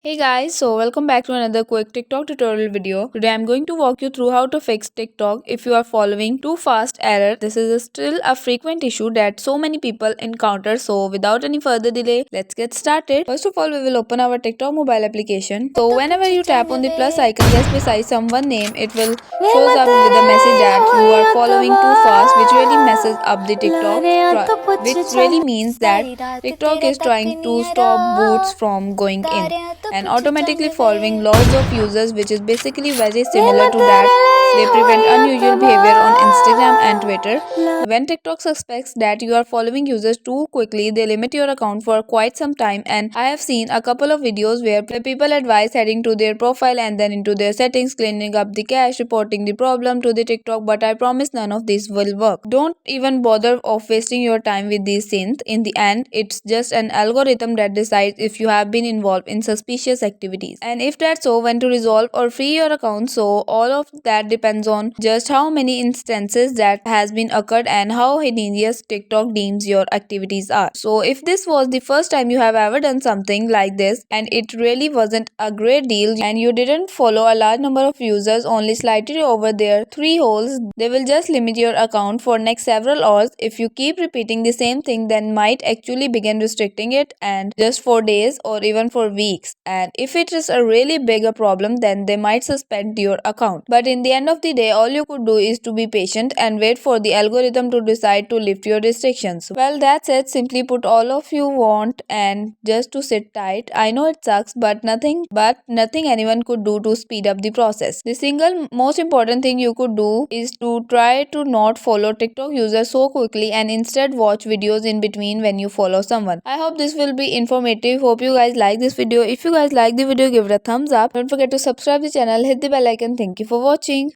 Hey guys, so welcome back to another quick TikTok tutorial video. Today I'm going to walk you through how to fix TikTok if you are following too fast error. This is still a frequent issue that so many people encounter. So without any further delay, let's get started. First of all, we will open our TikTok mobile application. So whenever you tap on the plus icon just beside someone name, it will shows up with a message that you are following too fast, which really messes up the which really means that TikTok is trying to stop bots from going in and automatically following lots of users, which is basically very similar to that. They prevent unusual behavior on Instagram and Twitter. When TikTok suspects that you are following users too quickly, they limit your account for quite some time. And I have seen a couple of videos where people advise heading to their profile and then into their settings, cleaning up the cache, reporting the problem to the TikTok. But I promise none of this will work. Don't even bother of wasting your time with these synths. In the end, it's just an algorithm that decides if you have been involved in suspicious activities. And if that's so, when to resolve or free your account. So all of that depends on just how many instances that has been occurred and how heinous TikTok deems your activities are. So if this was the first time you have ever done something like this and it really wasn't a great deal and you didn't follow a large number of users only slightly over their three holes, they will just limit your account for next several hours. If you keep repeating the same thing, then might actually begin restricting it and just for days or even for weeks. And if it is a really bigger problem, then they might suspend your account. But in the end of the day, all you could do is to be patient and wait for the algorithm to decide to lift your restrictions. Well, that's it. Simply put all of you want and just to sit tight. I know it sucks, but nothing anyone could do to speed up the process. The single most important thing you could do is to try to not follow TikTok users so quickly and instead watch videos in between when you follow someone. I hope this will be informative. Hope you guys like this video. If you guys like the video, give it a thumbs up. Don't forget to subscribe the channel, hit the bell icon. Thank you for watching.